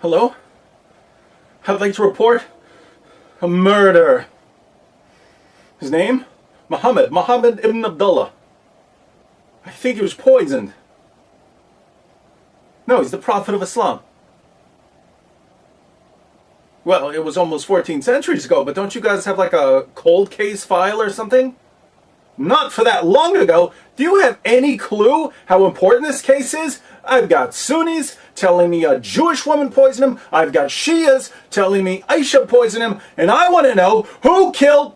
Hello? I'd like to report a murder. His name? Mohammed ibn Abdullah. I think he was poisoned. No, he's the Prophet of Islam. Well, it was almost 14 centuries ago, but don't you guys have like a cold case file or something? Not for that long ago. Do you have any clue how important this case is? I've got Sunnis telling me a Jewish woman poisoned him. I've got Shias telling me Aisha poisoned him. And I want to know who killed...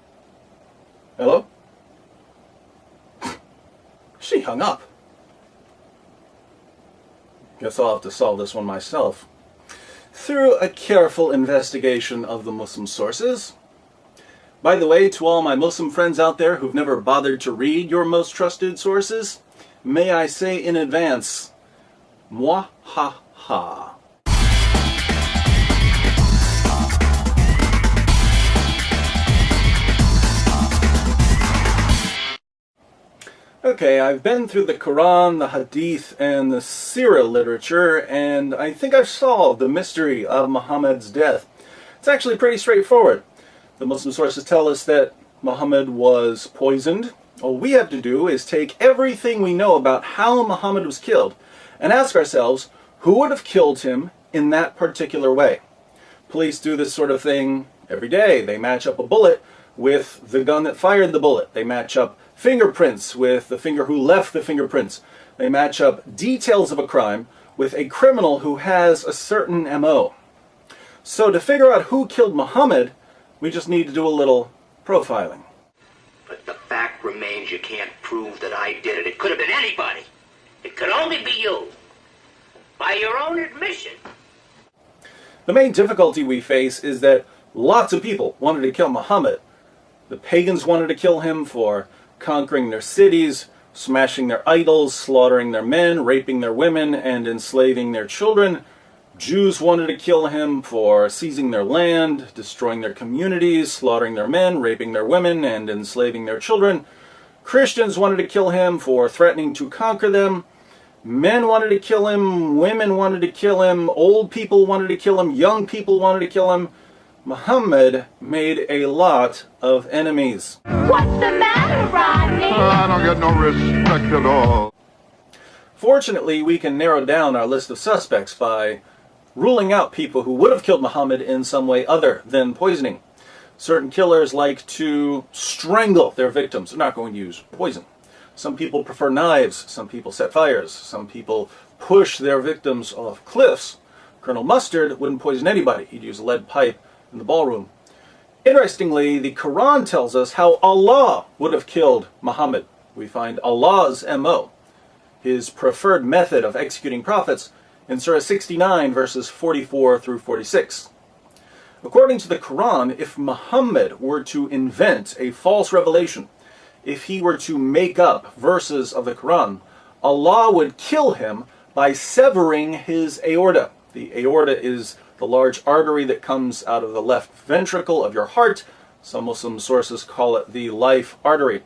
Hello? She hung up. Guess I'll have to solve this one myself. Through a careful investigation of the Muslim sources. By the way, to all my Muslim friends out there who've never bothered to read your most trusted sources, may I say in advance, moi ha ha. Okay, I've been through the Quran, the Hadith, and the Sirah literature, and I think I've solved the mystery of Muhammad's death. It's actually pretty straightforward. The Muslim sources tell us that Muhammad was poisoned. All we have to do is take everything we know about how Muhammad was killed and ask ourselves, who would have killed him in that particular way? Police do this sort of thing every day. They match up a bullet with the gun that fired the bullet. They match up fingerprints with the finger who left the fingerprints. They match up details of a crime with a criminal who has a certain MO. So to figure out who killed Muhammad, we just need to do a little profiling. But the fact remains you can't prove that I did it. It could have been anybody. It could only be you. By your own admission. The main difficulty we face is that lots of people wanted to kill Muhammad. The pagans wanted to kill him for conquering their cities, smashing their idols, slaughtering their men, raping their women, and enslaving their children. Jews wanted to kill him for seizing their land, destroying their communities, slaughtering their men, raping their women, and enslaving their children. Christians wanted to kill him for threatening to conquer them. Men wanted to kill him, women wanted to kill him, old people wanted to kill him, young people wanted to kill him. Muhammad made a lot of enemies. What's the matter, Rodney? I don't get no respect at all. Fortunately, we can narrow down our list of suspects by ruling out people who would have killed Muhammad in some way other than poisoning. Certain killers like to strangle their victims. They're not going to use poison. Some people prefer knives. Some people set fires. Some people push their victims off cliffs. Colonel Mustard wouldn't poison anybody. He'd use a lead pipe in the ballroom. Interestingly, the Quran tells us how Allah would have killed Muhammad. We find Allah's MO, his preferred method of executing prophets, in Surah 69, verses 44 through 46. According to the Quran, if Muhammad were to invent a false revelation, if he were to make up verses of the Quran, Allah would kill him by severing his aorta. The aorta is the large artery that comes out of the left ventricle of your heart. Some Muslim sources call it the life artery.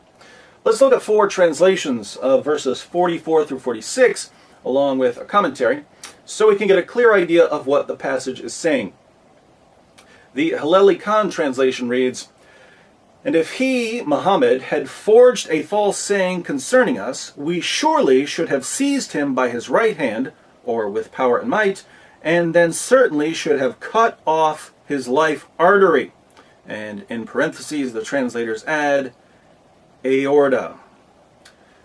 Let's look at 4 translations of verses 44 through 46, along with a commentary, so we can get a clear idea of what the passage is saying. The Haleli Khan translation reads, "And if he, Muhammad, had forged a false saying concerning us, we surely should have seized him by his right hand, or with power and might, and then certainly should have cut off his life artery." And in parentheses, the translators add, aorta.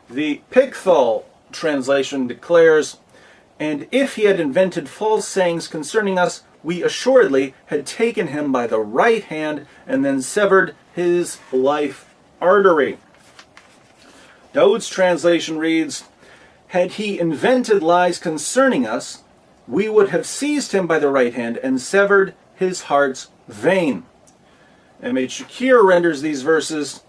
The Pickthall translation declares, "And if he had invented false sayings concerning us, we assuredly had taken him by the right hand and then severed his life artery." Daud's translation reads, "Had he invented lies concerning us, we would have seized him by the right hand and severed his heart's vein." M.H. Shakir renders these verses,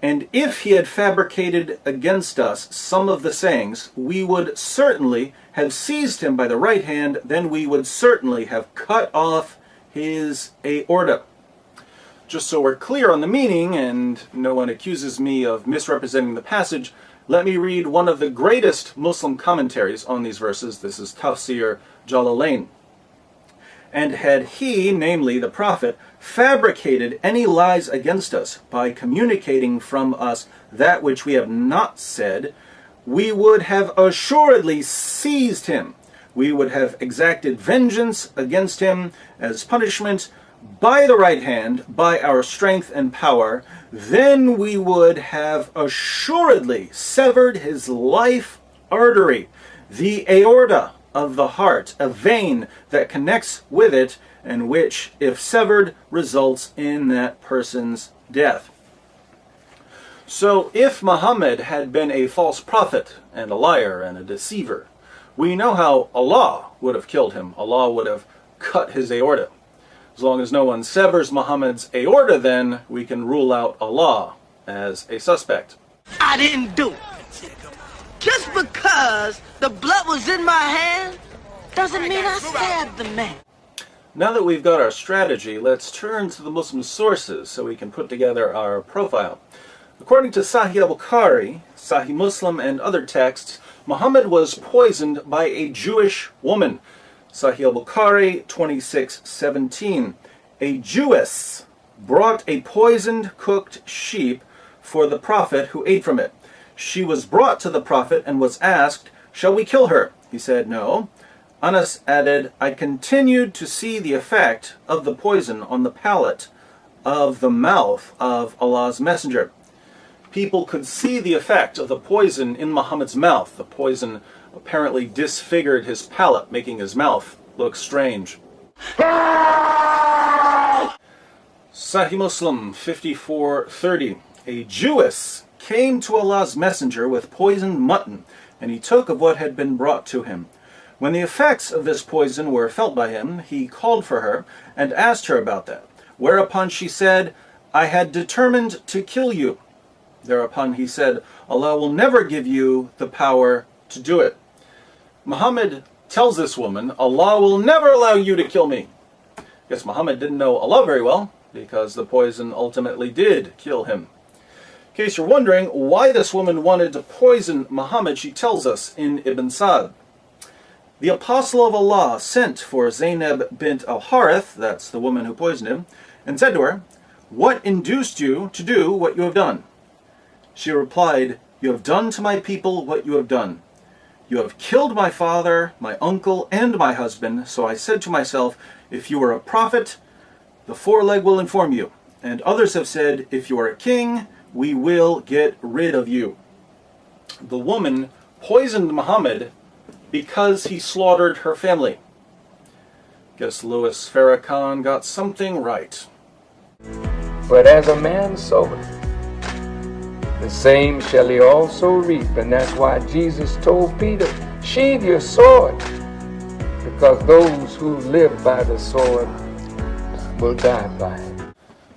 "And if he had fabricated against us some of the sayings, we would certainly have seized him by the right hand, then we would certainly have cut off his aorta." Just so we're clear on the meaning, and no one accuses me of misrepresenting the passage, let me read one of the greatest Muslim commentaries on these verses. This is Tafsir Jalalain. And had he, namely the prophet, fabricated any lies against us by communicating from us that which we have not said, we would have assuredly seized him. We would have exacted vengeance against him as punishment by the right hand, by our strength and power. Then we would have assuredly severed his life artery, the aorta of the heart, a vein that connects with it, and which, if severed, results in that person's death. So if Muhammad had been a false prophet and a liar and a deceiver, we know how Allah would have killed him. Allah would have cut his aorta. As long as no one severs Muhammad's aorta, then we can rule out Allah as a suspect. I didn't do it. Just because the blood was in my hand doesn't mean I stabbed the man. Now that we've got our strategy, let's turn to the Muslim sources so we can put together our profile. According to Sahih al-Bukhari, Sahih Muslim, and other texts, Muhammad was poisoned by a Jewish woman. Sahih al-Bukhari 26:17. A Jewess brought a poisoned cooked sheep for the Prophet, who ate from it. She was brought to the Prophet and was asked, "Shall we kill her?" He said, "No." Anas added, "I continued to see the effect of the poison on the palate of the mouth of Allah's Messenger." People could see the effect of the poison in Muhammad's mouth. The poison apparently disfigured his palate, making his mouth look strange. Sahih Muslim 54:30. A Jewess came to Allah's Messenger with poisoned mutton, and he took of what had been brought to him. When the effects of this poison were felt by him, he called for her and asked her about that. Whereupon she said, "I had determined to kill you." Thereupon he said, "Allah will never give you the power to do it." Muhammad tells this woman, "Allah will never allow you to kill me." Guess Muhammad didn't know Allah very well, because the poison ultimately did kill him. In case you're wondering why this woman wanted to poison Muhammad, she tells us in Ibn Sa'd. The apostle of Allah sent for Zainab bint al-Harith, that's the woman who poisoned him, and said to her, "What induced you to do what you have done?" She replied, "You have done to my people what you have done. You have killed my father, my uncle, and my husband, so I said to myself, if you are a prophet, the foreleg will inform you. And others have said, if you are a king, we will get rid of you." The woman poisoned Muhammad because he slaughtered her family. Guess Louis Farrakhan got something right. But as a man soweth, the same shall he also reap. And that's why Jesus told Peter, sheathe your sword, because those who live by the sword will die by it.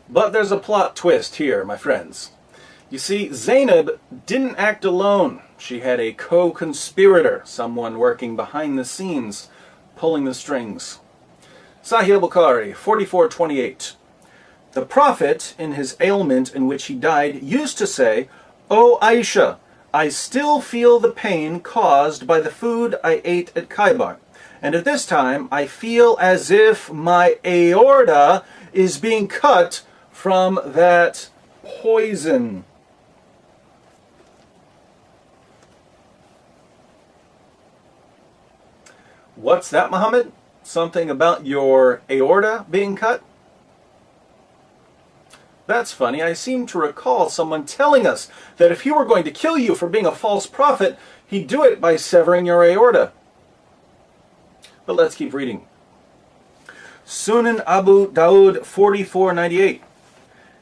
But there's a plot twist here, my friends. You see, Zainab didn't act alone. She had a co-conspirator, someone working behind the scenes, pulling the strings. Sahih al-Bukhari 44:28. The Prophet, in his ailment in which he died, used to say, "O Aisha, I still feel the pain caused by the food I ate at Khaybar, and at this time I feel as if my aorta is being cut from that poison." What's that, Muhammad? Something about your aorta being cut? That's funny. I seem to recall someone telling us that if he were going to kill you for being a false prophet, he'd do it by severing your aorta. But let's keep reading. Sunan Abu Dawud 44:98.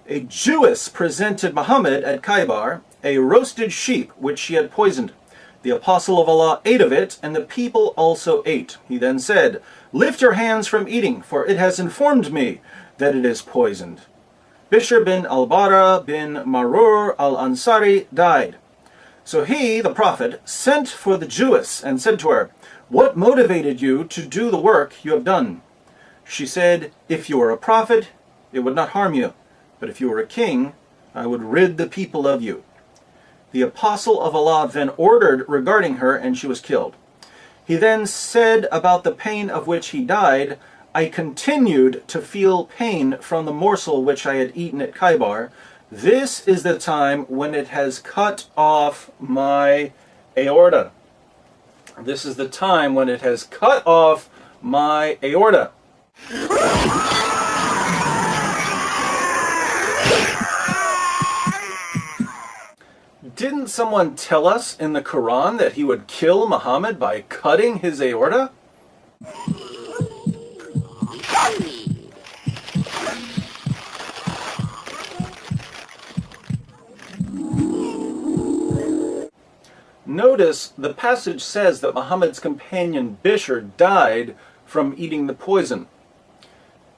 A Jewess presented Muhammad at Khaybar a roasted sheep which she had poisoned. The apostle of Allah ate of it, and the people also ate. He then said, "Lift your hands from eating, for it has informed me that it is poisoned." Bishr bin al-Bara bin Marur al-Ansari died. So he, the Prophet, sent for the Jewess and said to her, "What motivated you to do the work you have done?" She said, "If you were a prophet, it would not harm you. But if you were a king, I would rid the people of you." The apostle of Allah then ordered regarding her, and she was killed. He then said about the pain of which he died, I continued to feel pain from the morsel which I had eaten at Khaybar. This is the time when it has cut off my aorta. This is the time when it has cut off my aorta. Didn't someone tell us in the Quran that he would kill Muhammad by cutting his aorta? Notice the passage says that Muhammad's companion Bishr died from eating the poison.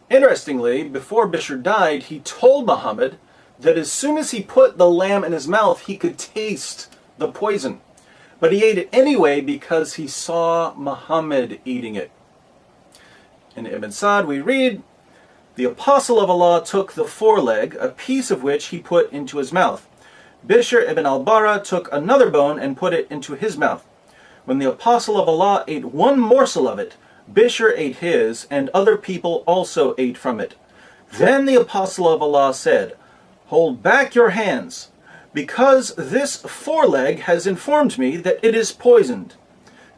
Interestingly, before Bishr died, he told Muhammad that as soon as he put the lamb in his mouth, he could taste the poison. But he ate it anyway because he saw Muhammad eating it. In Ibn Sa'd we read, "The Apostle of Allah took the foreleg, a piece of which he put into his mouth. Bishr ibn al-Bara took another bone and put it into his mouth. When the Apostle of Allah ate one morsel of it, Bishr ate his, and other people also ate from it. Then the Apostle of Allah said, 'Hold back your hands, because this foreleg has informed me that it is poisoned.'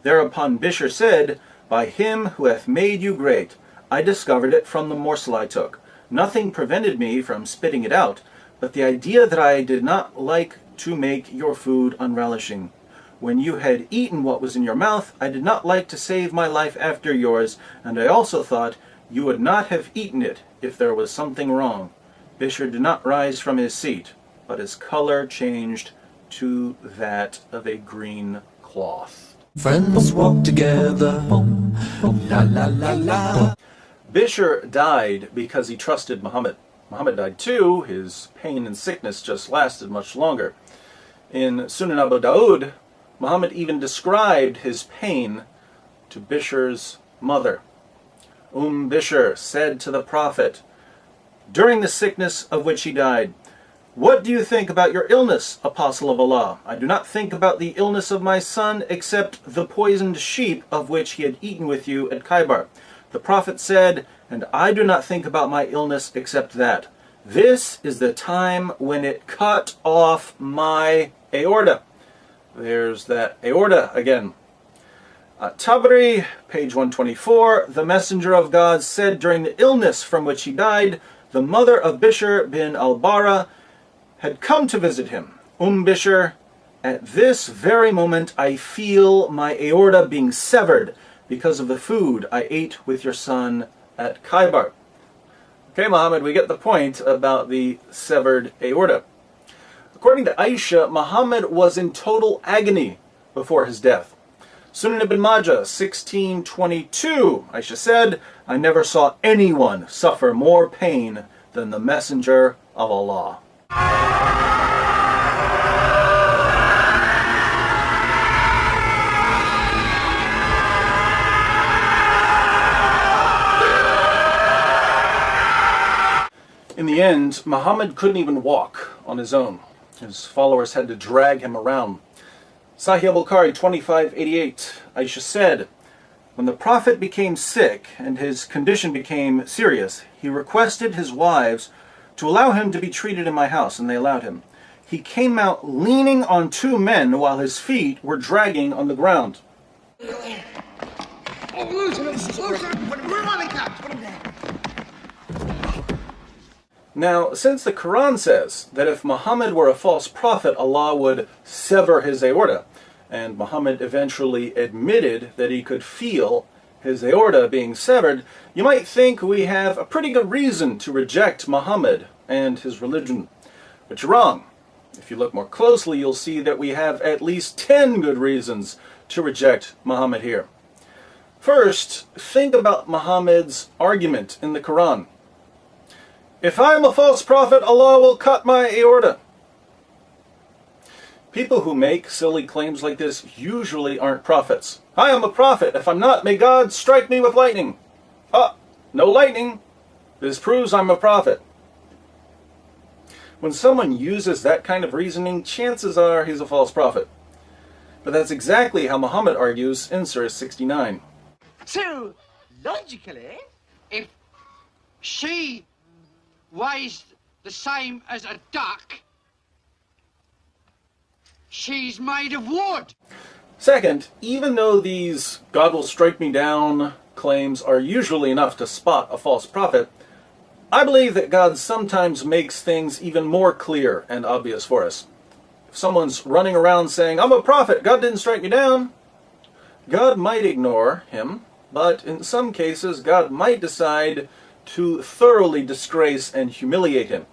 Thereupon Bishr said, 'By him who hath made you great, I discovered it from the morsel I took. Nothing prevented me from spitting it out, but the idea that I did not like to make your food unrelishing. When you had eaten what was in your mouth, I did not like to save my life after yours, and I also thought you would not have eaten it if there was something wrong.' Bishr did not rise from his seat, but his color changed to that of a green cloth." Friends walk together, boom, boom, la la la la. Bishr died because he trusted Muhammad. Muhammad died too. His pain and sickness just lasted much longer. In Sunan Abu Dawud, Muhammad even described his pain to Bishr's mother. Bishr said to the Prophet, during the sickness of which he died, "What do you think about your illness, Apostle of Allah? I do not think about the illness of my son except the poisoned sheep of which he had eaten with you at Khaybar." The Prophet said, "And I do not think about my illness except that. This is the time when it cut off my aorta." There's that aorta again. Tabari, page 124, "The Messenger of God said during the illness from which he died, the mother of Bishr bin al-Bara had come to visit him. Bishr, at this very moment I feel my aorta being severed because of the food I ate with your son at Khaybar." Okay, Muhammad, we get the point about the severed aorta. According to Aisha, Muhammad was in total agony before his death. Sunan ibn Majah, 1622, Aisha said, "I never saw anyone suffer more pain than the Messenger of Allah." In the end, Muhammad couldn't even walk on his own. His followers had to drag him around. Sahih al-Bukhari 2588, Aisha said, "When the Prophet became sick and his condition became serious, he requested his wives to allow him to be treated in my house, and they allowed him. He came out leaning on two men while his feet were dragging on the ground." Now, since the Quran says that if Muhammad were a false prophet, Allah would sever his aorta, and Muhammad eventually admitted that he could feel his aorta being severed, you might think we have a pretty good reason to reject Muhammad and his religion. But you're wrong. If you look more closely, you'll see that we have at least 10 good reasons to reject Muhammad here. First, think about Muhammad's argument in the Quran. "If I am a false prophet, Allah will cut my aorta." People who make silly claims like this usually aren't prophets. "I am a prophet. If I'm not, may God strike me with lightning." No lightning. This proves I'm a prophet. When someone uses that kind of reasoning, chances are he's a false prophet. But that's exactly how Muhammad argues in Surah 69. So, logically, if she weighs the same as a duck, she's made of wood. Second, even though these "God will strike me down" claims are usually enough to spot a false prophet, I believe that God sometimes makes things even more clear and obvious for us. If someone's running around saying, "I'm a prophet, God didn't strike me down," God might ignore him, but in some cases God might decide to thoroughly disgrace and humiliate him.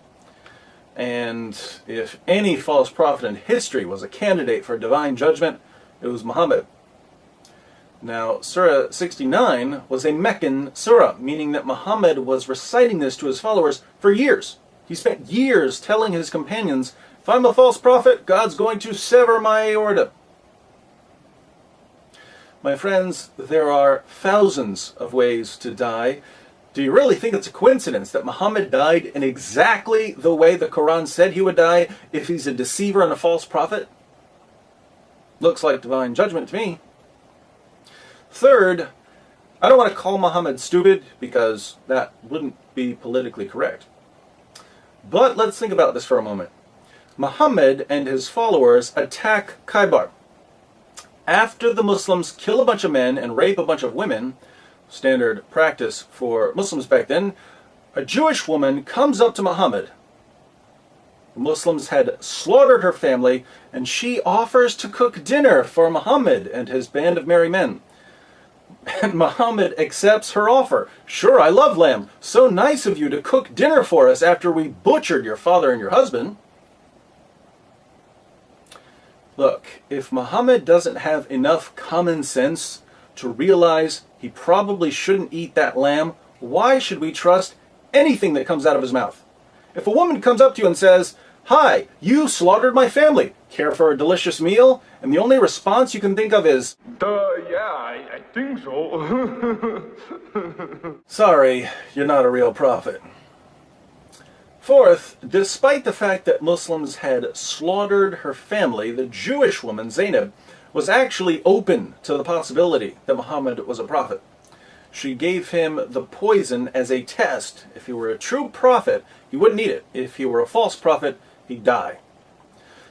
And if any false prophet in history was a candidate for divine judgment, it was Muhammad. Now, Surah 69 was a Meccan surah, meaning that Muhammad was reciting this to his followers for years. He spent years telling his companions, "If I'm a false prophet, God's going to sever my aorta." My friends, there are thousands of ways to die. Do you really think it's a coincidence that Muhammad died in exactly the way the Quran said he would die if he's a deceiver and a false prophet? Looks like divine judgment to me. Third, I don't want to call Muhammad stupid because that wouldn't be politically correct. But let's think about this for a moment. Muhammad and his followers attack Khaybar. After the Muslims kill a bunch of men and rape a bunch of women, standard practice for Muslims back then, a Jewish woman comes up to Muhammad. The Muslims had slaughtered her family, and she offers to cook dinner for Muhammad and his band of merry men. And Muhammad accepts her offer. "Sure, I love lamb. So nice of you to cook dinner for us after we butchered your father and your husband." Look, if Muhammad doesn't have enough common sense to realize he probably shouldn't eat that lamb, why should we trust anything that comes out of his mouth? If a woman comes up to you and says, "Hi, you slaughtered my family. Care for a delicious meal?" and the only response you can think of is, Yeah, I think so. "Sorry, you're not a real prophet." Fourth, despite the fact that Muslims had slaughtered her family, the Jewish woman, Zainab, was actually open to the possibility that Muhammad was a prophet. She gave him the poison as a test. If he were a true prophet, he wouldn't eat it. If he were a false prophet, he'd die.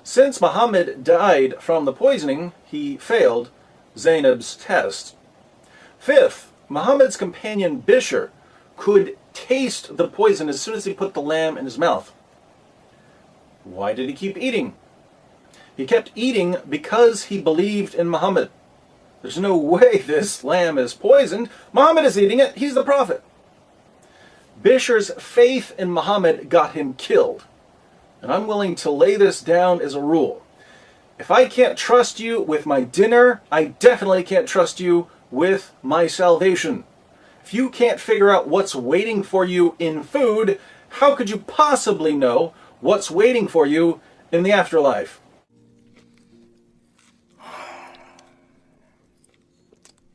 Since Muhammad died from the poisoning, he failed Zainab's test. Fifth, Muhammad's companion Bishr could taste the poison as soon as he put the lamb in his mouth. Why did he keep eating? He kept eating because he believed in Muhammad. There's no way this lamb is poisoned. Muhammad is eating it. He's the prophet. Bishr's faith in Muhammad got him killed. And I'm willing to lay this down as a rule. If I can't trust you with my dinner, I definitely can't trust you with my salvation. If you can't figure out what's waiting for you in food, how could you possibly know what's waiting for you in the afterlife?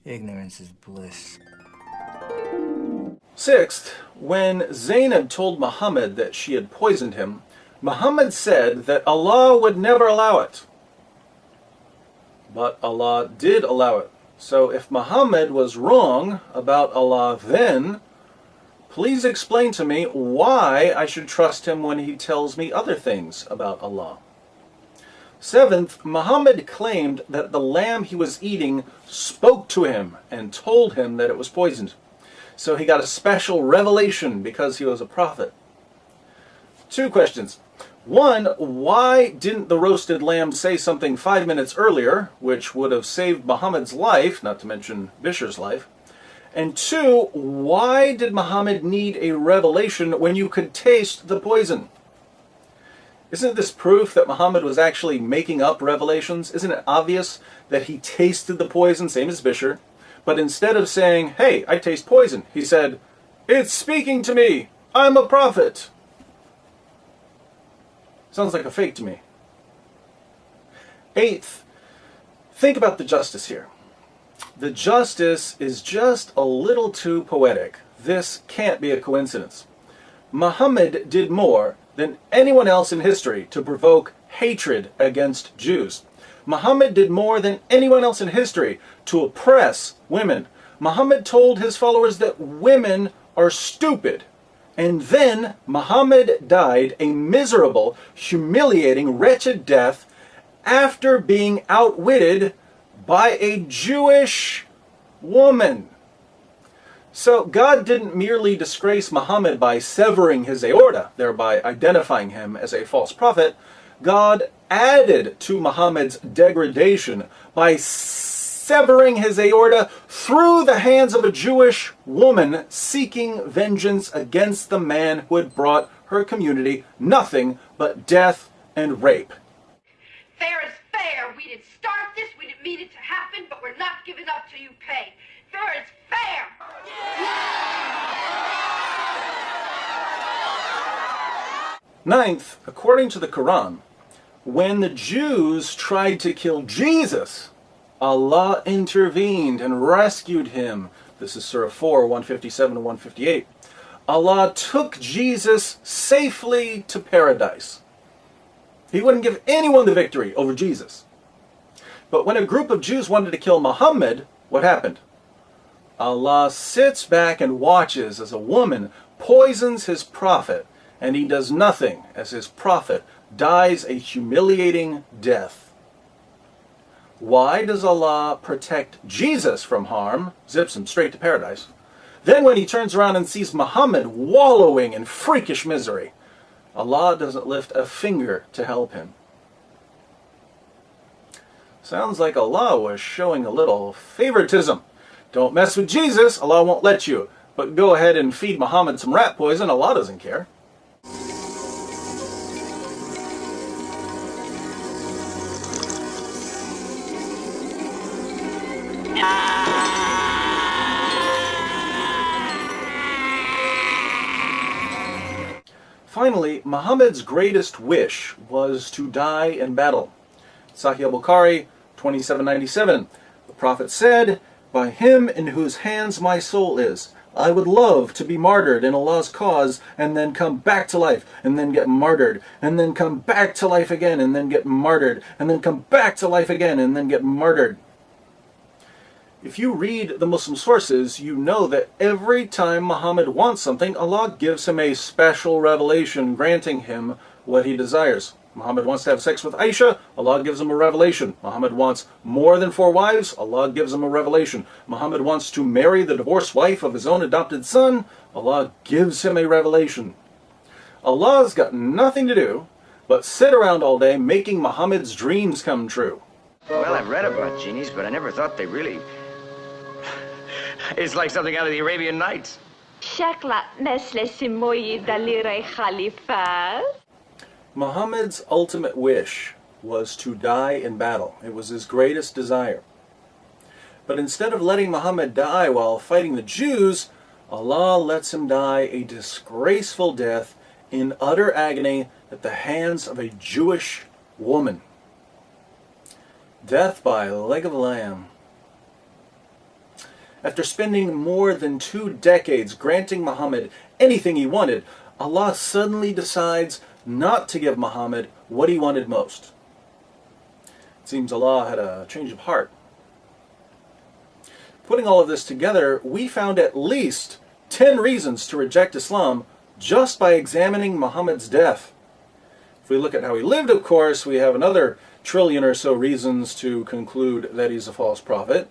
Ignorance is bliss. Sixth, when Zainab told Muhammad that she had poisoned him, Muhammad said that Allah would never allow it. But Allah did allow it. So if Muhammad was wrong about Allah then, please explain to me why I should trust him when he tells me other things about Allah. Seventh, Muhammad claimed that the lamb he was eating spoke to him and told him that it was poisoned. So he got a special revelation because he was a prophet. Two questions. One, why didn't the roasted lamb say something 5 minutes earlier, which would have saved Muhammad's life, not to mention Bishr's life? And two, why did Muhammad need a revelation when you could taste the poison? Isn't this proof that Muhammad was actually making up revelations? Isn't it obvious that he tasted the poison, same as Bishr, but instead of saying, "Hey, I taste poison," he said, "It's speaking to me. I'm a prophet." Sounds like a fake to me. Eighth, think about the justice here. The justice is just a little too poetic. This can't be a coincidence. Muhammad did more than anyone else in history to provoke hatred against Jews. Muhammad did more than anyone else in history to oppress women. Muhammad told his followers that women are stupid. And then Muhammad died a miserable, humiliating, wretched death after being outwitted by a Jewish woman. So God didn't merely disgrace Muhammad by severing his aorta, thereby identifying him as a false prophet. God added to Muhammad's degradation by severing his aorta through the hands of a Jewish woman seeking vengeance against the man who had brought her community nothing but death and rape. Fair is fair. We didn't start this, we didn't mean it to happen, but we're not giving up till you pay. Fair is fair. Ninth, according to the Quran, when the Jews tried to kill Jesus, Allah intervened and rescued him. This is Surah 4, 157 to 158. Allah took Jesus safely to paradise. He wouldn't give anyone the victory over Jesus. But when a group of Jews wanted to kill Muhammad, what happened? Allah sits back and watches as a woman poisons his prophet, and he does nothing as his prophet dies a humiliating death. Why does Allah protect Jesus from harm, zips him straight to paradise? Then when he turns around and sees Muhammad wallowing in freakish misery, Allah doesn't lift a finger to help him. Sounds like Allah was showing a little favoritism. Don't mess with Jesus, Allah won't let you. But go ahead and feed Muhammad some rat poison, Allah doesn't care. Finally, Muhammad's greatest wish was to die in battle. Sahih al-Bukhari 2797. The Prophet said, "By him in whose hands my soul is, I would love to be martyred in Allah's cause and then come back to life and then get martyred and then come back to life again and then get martyred and then come back to life again and then get martyred." If you read the Muslim sources, you know that every time Muhammad wants something, Allah gives him a special revelation granting him what he desires. Muhammad wants to have sex with Aisha, Allah gives him a revelation. Muhammad wants more than 4 wives, Allah gives him a revelation. Muhammad wants to marry the divorced wife of his own adopted son, Allah gives him a revelation. Allah's got nothing to do but sit around all day making Muhammad's dreams come true. Well, I've read about genies, but I never thought they really... It's like something out of the Arabian Nights. Muhammad's ultimate wish was to die in battle. It was his greatest desire. But instead of letting Muhammad die while fighting the Jews, Allah lets him die a disgraceful death in utter agony at the hands of a Jewish woman. Death by leg of a lamb. After spending more than 2 decades granting Muhammad anything he wanted, Allah suddenly decides not to give Muhammad what he wanted most. It seems Allah had a change of heart. Putting all of this together, we found at least 10 reasons to reject Islam just by examining Muhammad's death. If we look at how he lived, of course, we have another 1 trillion or so reasons to conclude that he's a false prophet.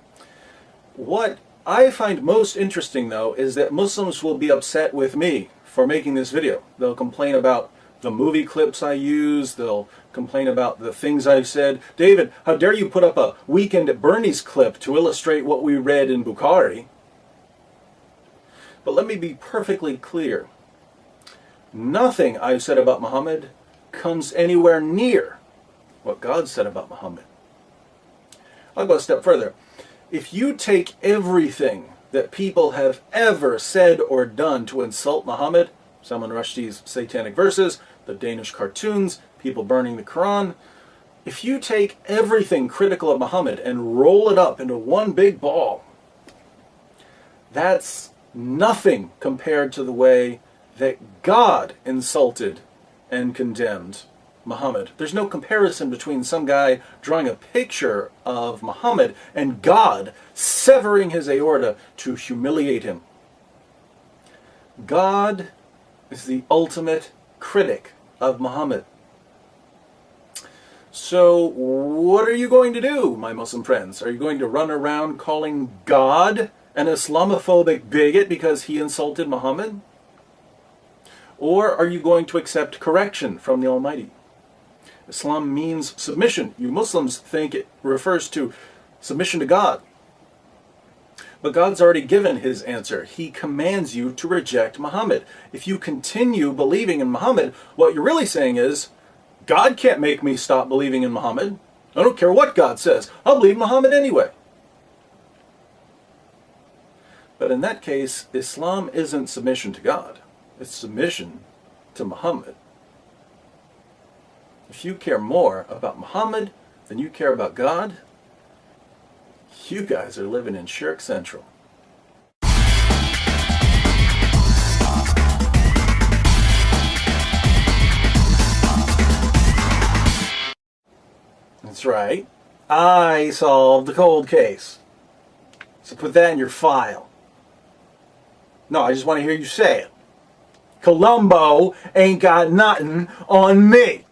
What I find most interesting, though, is that Muslims will be upset with me for making this video. They'll complain about the movie clips I use, they'll complain about the things I've said. David, how dare you put up a Weekend at Bernie's clip to illustrate what we read in Bukhari? But let me be perfectly clear. Nothing I've said about Muhammad comes anywhere near what God said about Muhammad. I'll go a step further. If you take everything that people have ever said or done to insult Muhammad, Salman Rushdie's satanic verses, the Danish cartoons, people burning the Quran, if you take everything critical of Muhammad and roll it up into one big ball, that's nothing compared to the way that God insulted and condemned Muhammad. There's no comparison between some guy drawing a picture of Muhammad and God severing his aorta to humiliate him. God is the ultimate critic of Muhammad. So what are you going to do, my Muslim friends? Are you going to run around calling God an Islamophobic bigot because he insulted Muhammad? Or are you going to accept correction from the Almighty? Islam means submission. You Muslims think it refers to submission to God. But God's already given his answer. He commands you to reject Muhammad. If you continue believing in Muhammad, what you're really saying is, God can't make me stop believing in Muhammad. I don't care what God says. I'll believe Muhammad anyway. But in that case, Islam isn't submission to God. It's submission to Muhammad. If you care more about Muhammad than you care about God, you guys are living in Shirk Central. That's right. I solved the cold case. So put that in your file. No, I just want to hear you say it. Columbo ain't got nothing on me.